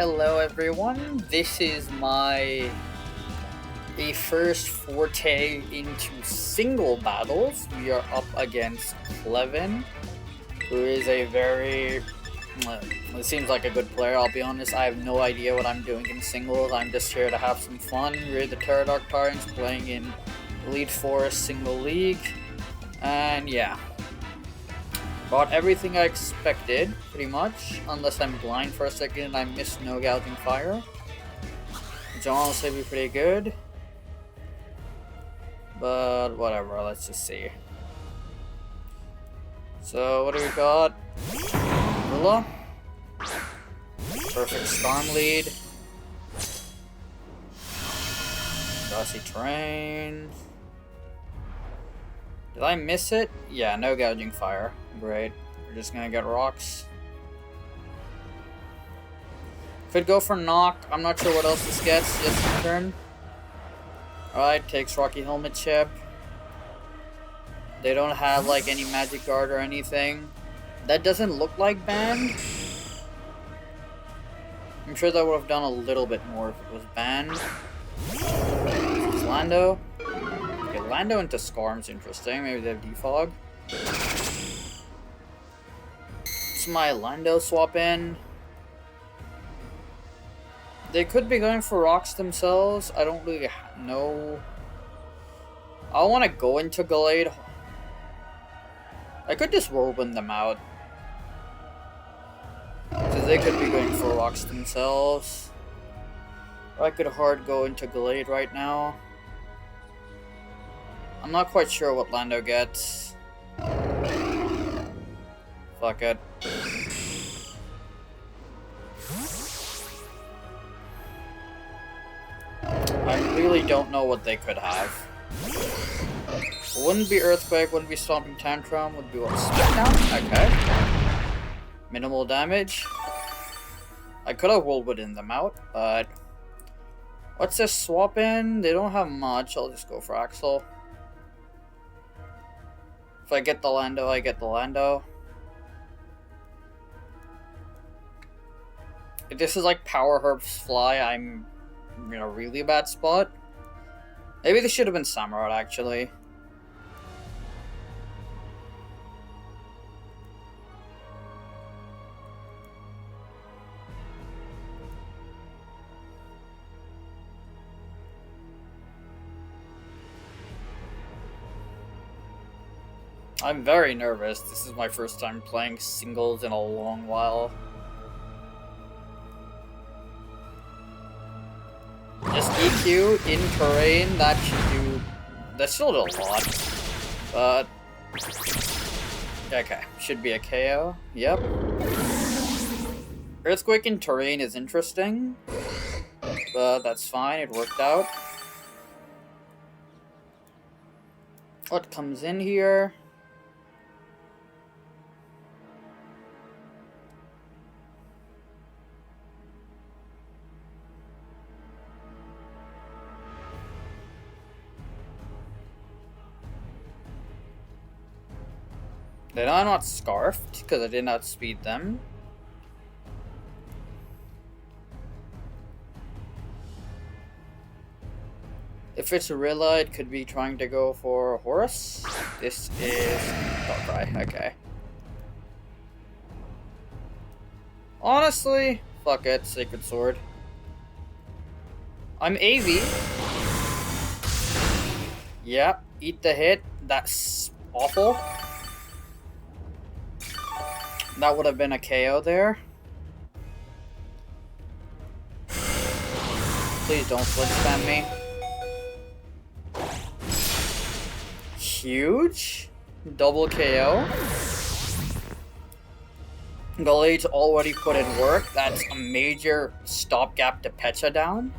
Hello everyone, this is my first forte into single battles. We are up against Klevin, who is a very, it seems like a good player. I'll be honest, I have no idea what I'm doing in singles. I'm just here to have some fun. We're the Pterodarch Tyrants playing in Elite Forest single league, and yeah. Got everything I expected, pretty much, unless I'm blind for a second and I miss no gouging fire. Which will honestly be pretty good. But whatever, let's just see. So what do we got? Gorilla. Perfect storm lead. Grassy terrain. Did I miss it? Yeah, no gouging fire. Great. We're just gonna get rocks. Could go for knock. I'm not sure what else this gets. Just in turn. Alright, takes Rocky Helmet chip. They don't have like any magic guard or anything. That doesn't look like banned. I'm sure that would have done a little bit more if it was banned. It's Lando. Okay, Lando into Skarm's interesting. Maybe they have defog. It's my Lando swap in. They could be going for rocks themselves. I don't really know. I want to go into Glade. I could just whirlwind them out. Because they could be going for rocks themselves. Or I could hard go into Glade right now. I'm not quite sure what Lando gets. Fuck it. I really don't know what they could have. Wouldn't be Earthquake, wouldn't be Stomping Tantrum, would be what? Smackdown? Okay. Minimal damage. I could have whirlwinded them out, but... What's this swap in? They don't have much, I'll just go for Axel. If I get the Lando, I get the Lando. If this is like Power Herbs Fly, I'm in a really bad spot. Maybe this should have been Samurott, actually. I'm very nervous. This is my first time playing singles in a long while. Just EQ in terrain, that should do... That still did a lot. But... Okay, should be a KO. Yep. Earthquake in terrain is interesting. But that's fine, it worked out. What comes in here? Did I not scarfed? Because I did not speed them. If it's Rilla, it could be trying to go for Horus. This is Darkrai, okay. Honestly, fuck it, Sacred Sword. I'm AV. Yep, eat the hit. That's awful. That would have been a KO there. Please don't flip spam me. Huge. Double KO. Galade's already put in work. That's a major stopgap to Pecha down.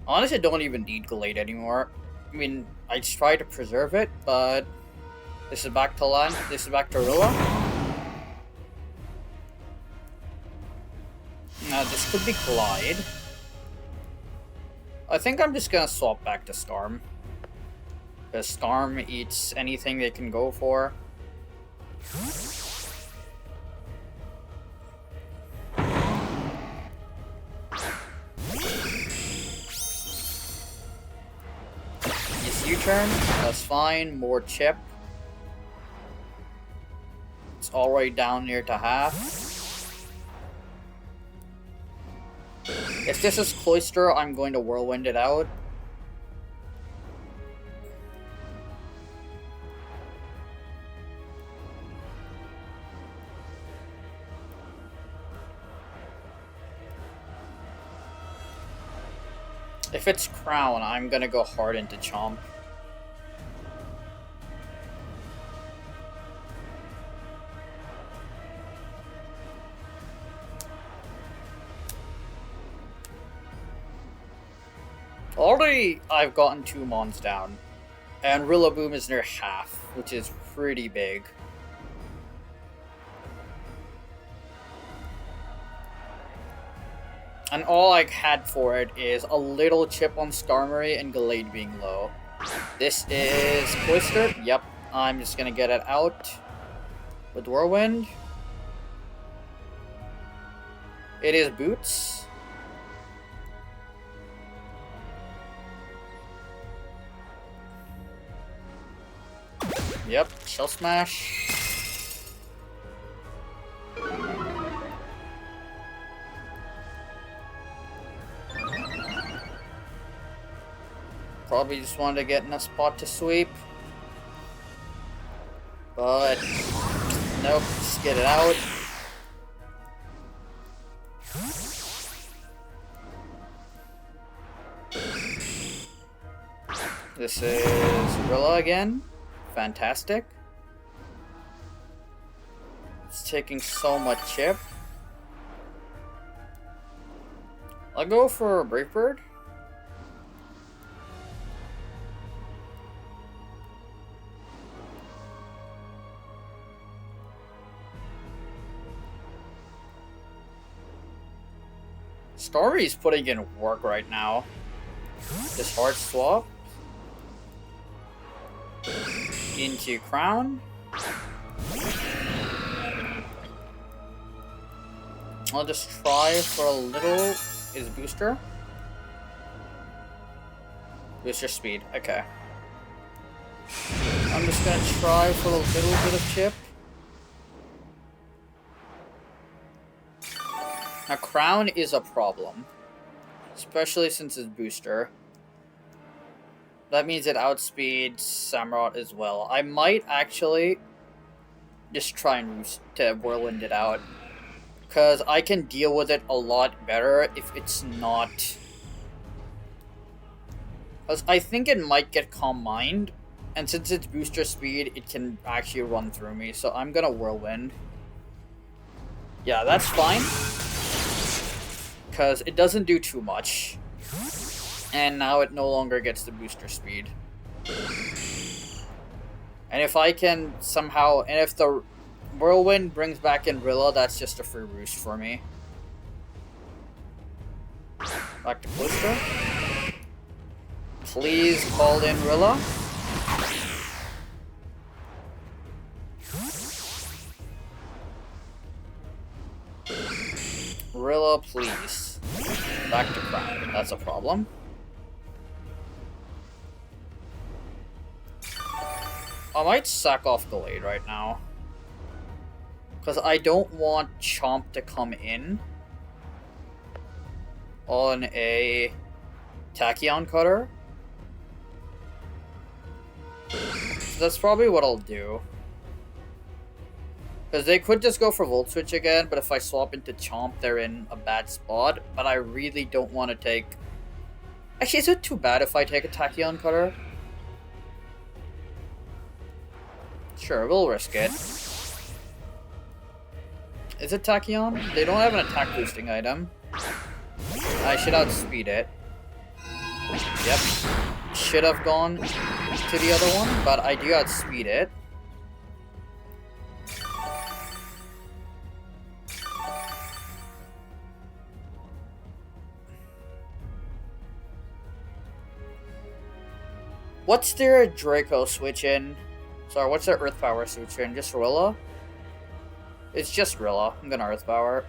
Honestly, I don't even need Galade anymore. I mean, I try to preserve it, but... This is back to land. This is back to Rilla. Now this could be Glide. I think I'm just gonna swap back to Skarm. Because Skarm eats anything they can go for. U-turn. That's fine. More chip. It's already down near to half. If this is Cloister, I'm going to Whirlwind it out. If it's Crown, I'm gonna go hard into Chomp. Already, I've gotten 2 Mons down. And Rillaboom is near half, which is pretty big. And all I had for it is a little chip on Skarmory and Gallade being low. This is Cloister. Yep, I'm just gonna get it out with Whirlwind. It is Boots. Yep, Shell Smash. Probably just wanted to get in a spot to sweep. But nope, just get it out. This is Rilla again. Fantastic. It's taking so much chip. I'll go for Brave Bird. Starry's putting in work right now. This hard swap into Crown. I'll just try for a little. Is Booster? Booster speed. Okay. I'm just gonna try for a little bit of chip. Now, Crown is a problem, especially since it's Booster. That means it outspeeds Samurott as well. I might actually just try and Whirlwind it out, because I can deal with it a lot better if it's not... Because I think it might get Calm Mind, and since it's Booster speed, it can actually run through me, so I'm gonna Whirlwind. Yeah, that's fine. Because it doesn't do too much. And now it no longer gets the booster speed. And if I can somehow... And if the Whirlwind brings back in Rilla, that's just a free roost for me. Back to Cloister. Please call in Rilla. Rilla, please. Back to Crown. That's a problem. I might sack off Gallade right now. Because I don't want Chomp to come in on a Tachyon Cutter. So that's probably what I'll do. Because they could just go for Volt Switch again, but if I swap into Chomp, they're in a bad spot. But I really don't want to take... Actually, is it too bad if I take a Tachyon Cutter? Sure, we'll risk it. Is it Tachyon? They don't have an attack boosting item. I should outspeed it. Yep. Should have gone to the other one, but I do outspeed it. What's their Draco switch in? Sorry, what's their Earth Power switch in? Just Rilla? It's just Rilla. I'm gonna Earth Power.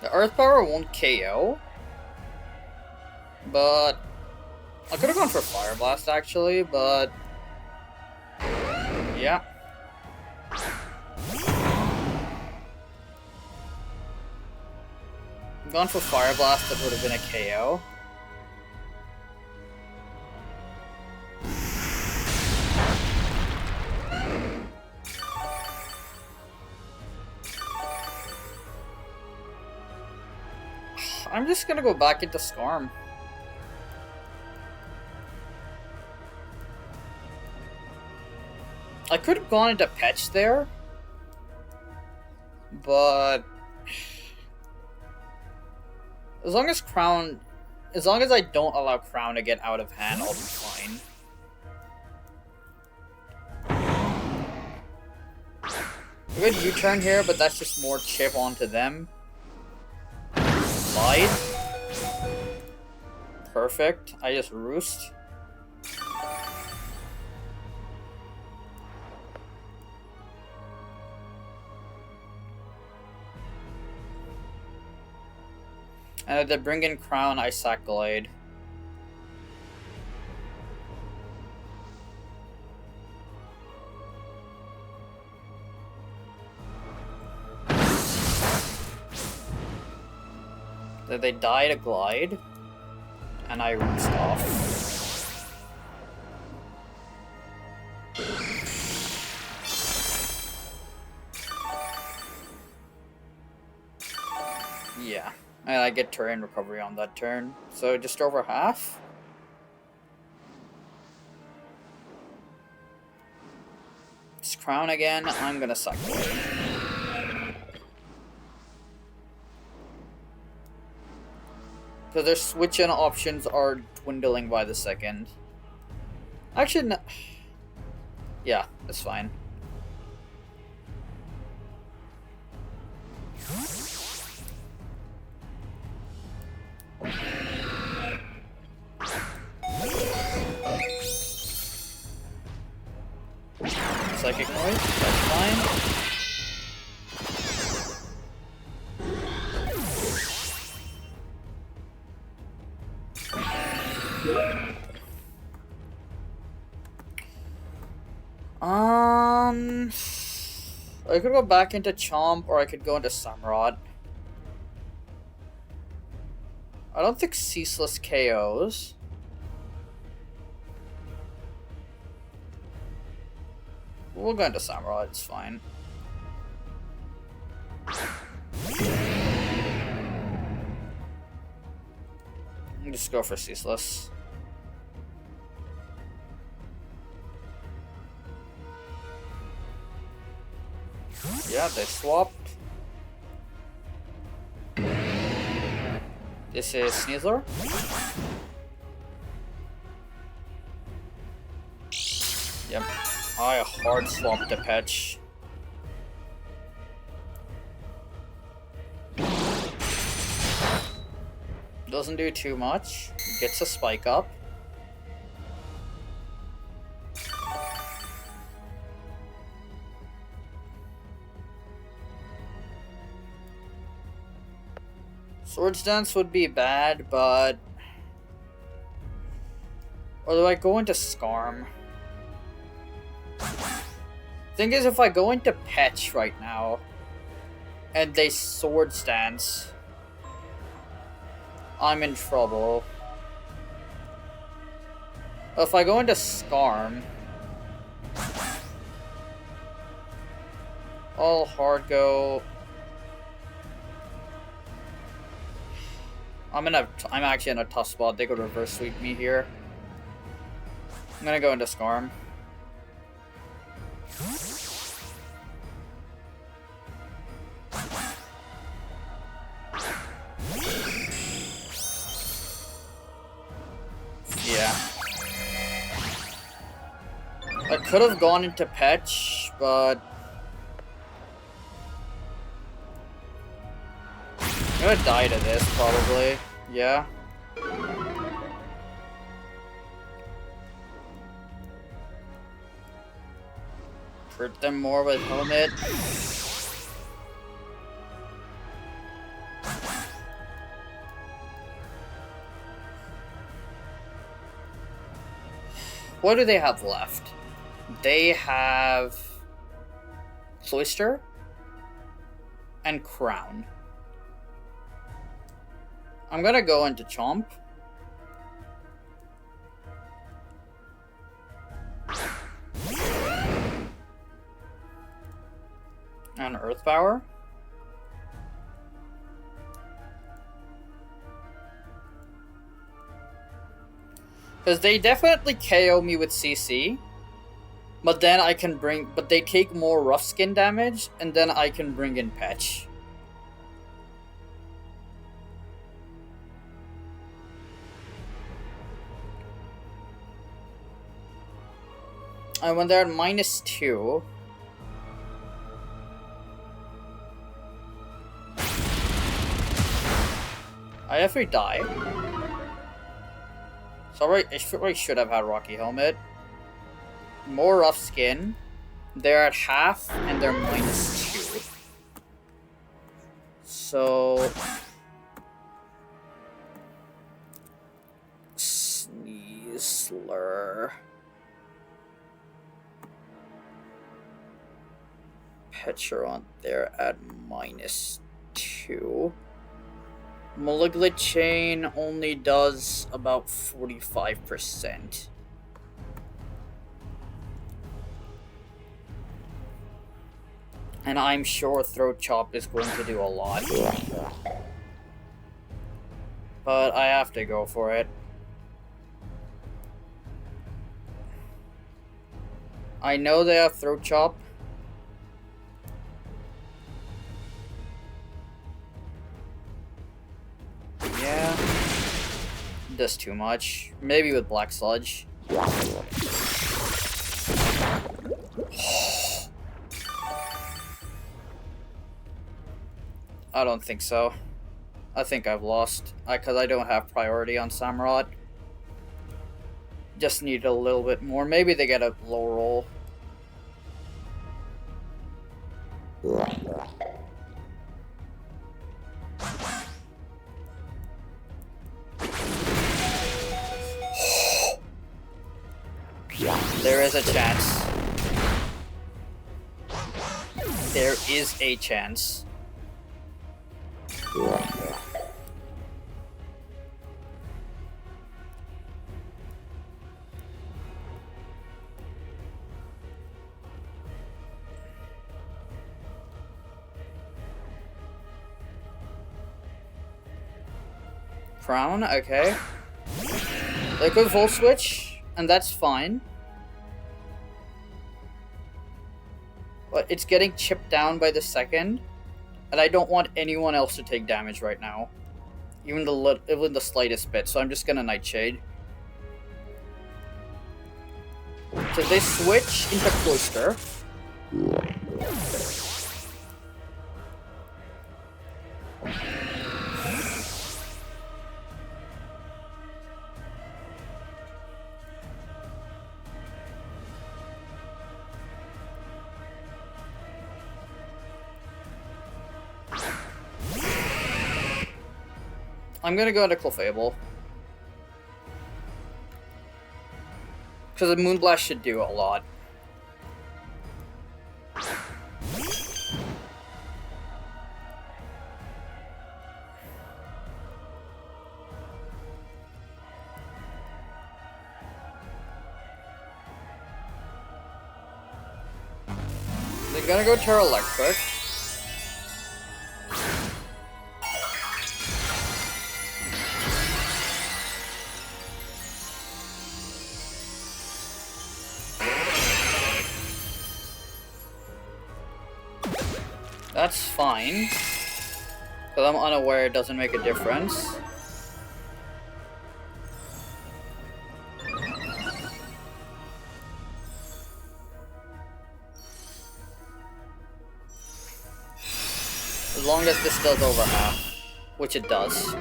The Earth Power won't KO, but I could have gone for Fire Blast actually, but yeah. Gone for Fire Blast, that would have been a KO. I'm just gonna go back into Skarm. I could have gone into Petch there, but as long as I don't allow Crown to get out of hand, I'll be fine. A good U-turn here, but that's just more chip onto them. Slide. Perfect. I just roost. And if they bring in Crown, I sack Glide. Then they die to Glide, and I roost off. Yeah. And I get terrain recovery on that turn. So just over half. Just Crown again. I'm gonna suck Glade. Because their switch-in options are dwindling by the second. Actually, no. Yeah, that's fine. Psychic Noise, that's fine. I could go back into Chomp, or I could go into Samurott. I don't think Ceaseless KOs. We'll go into Samurott, it's fine. Just go for Ceaseless. Yeah, they swapped. This is Sneasler. Yep. I hard swapped the Petch. Doesn't do too much. Gets a spike up. Swords Dance would be bad, but... Or do I go into Skarm? Thing is, if I go into Petch right now, and they Swords Dance, I'm in trouble. If I go into Skarm, I'll hard go... I'm actually in a tough spot. They could reverse sweep me here. I'm gonna go into Skarm. Yeah. I could have gone into Petch, but... I'm gonna die to this, probably. Yeah. Hurt them more with Helmet. What do they have left? They have Cloister and Crown. I'm gonna go into Chomp. And Earth Power. Because they definitely KO me with CC. But then I can bring... But they take more rough skin damage, and then I can bring in Patch. And when they're at -2... I definitely die. So I should have had Rocky Helmet. More rough skin. They're at half and they're -2. So Sneeze, Slur, Pecharon, they're at -2. Malignant Chain only does about 45%. And I'm sure Throat Chop is going to do a lot. But I have to go for it. I know they have Throat Chop. Yeah. Does too much. Maybe with Black Sludge. I don't think so. I think I've lost. Because I don't have priority on Samurott. Just need a little bit more. Maybe they get a low roll. There is a chance. There is a chance. Crown, okay. Liquid Volt Switch, and that's fine. But it's getting chipped down by the second, and I don't want anyone else to take damage right now. Even the slightest bit, so I'm just gonna Nightshade. So they switch into Cloister. I'm gonna go into Clefable. Because the Moonblast should do a lot. They're gonna go Terra Electric. That's fine. Because I'm unaware, it doesn't make a difference. As long as this does over half, which it does.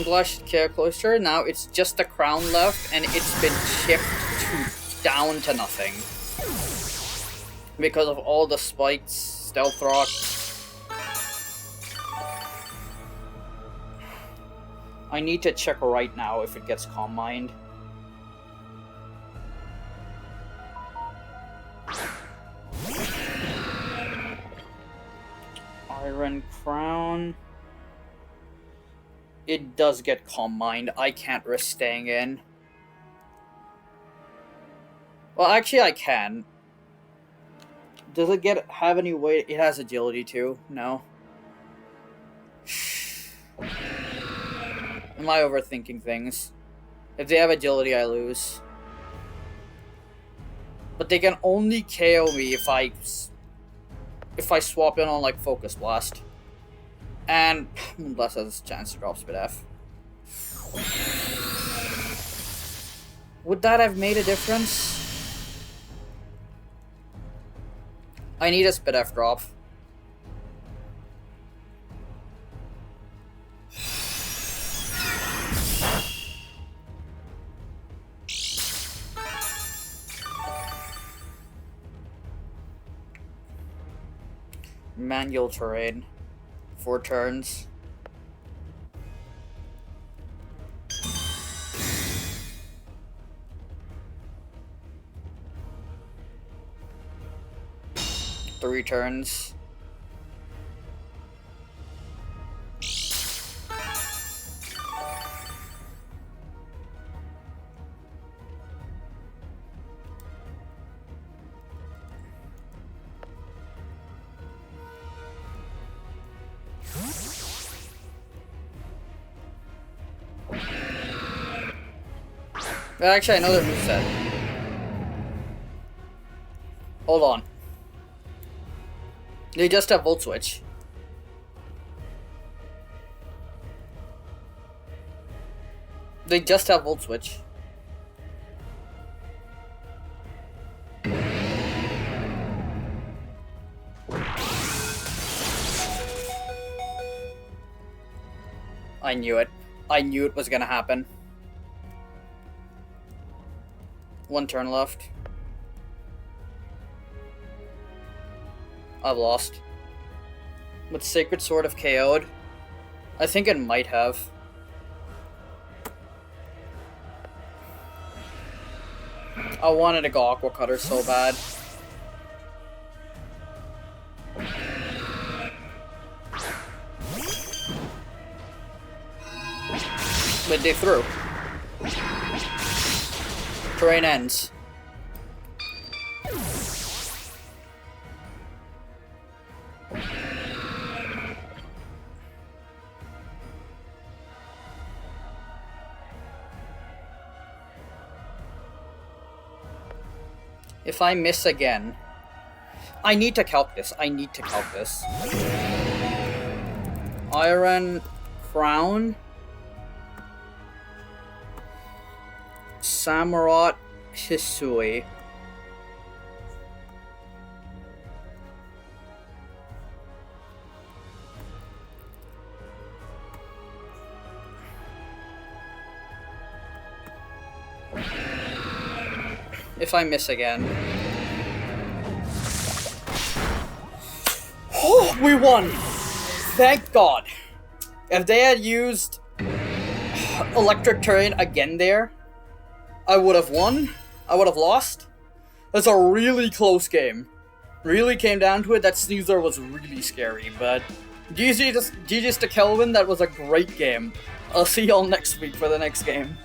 Glass Care Cloister. Now it's just a crown left, and it's been chipped down to nothing. Because of all the spikes, Stealth Rock. I need to check right now if it gets Calm Mind. Iron Crown. It does get Calm Mind. I can't risk staying in. Well, actually I can. Does it have any weight? It has agility too. No. Am I overthinking things? If they have agility, I lose. But they can only KO me if I swap in on like Focus Blast. And Moonblast has a chance to drop Spit F. Would that have made a difference? I need a Spit F drop. Manual terrain. 4 turns. Three turns. Actually, I know their moveset. Hold on. They just have Volt Switch. They just have Volt Switch. I knew it. I knew it was gonna happen. 1 turn left. I've lost. But Sacred Sword have KO'd. I think it might have. I wanted to go Aqua Cutter so bad. But they threw. Terrain ends. If I miss again, I need to calc this. I need to calc this. Iron Crown. Samurott Hisui. If I miss again. Oh, we won! Thank God. If they had used Electric Terrain again there, I would have won. I would have lost. That's a really close game. Really came down to it. That Sneasler was really scary, but GG's to Kelvin. That was a great game. I'll see y'all next week for the next game.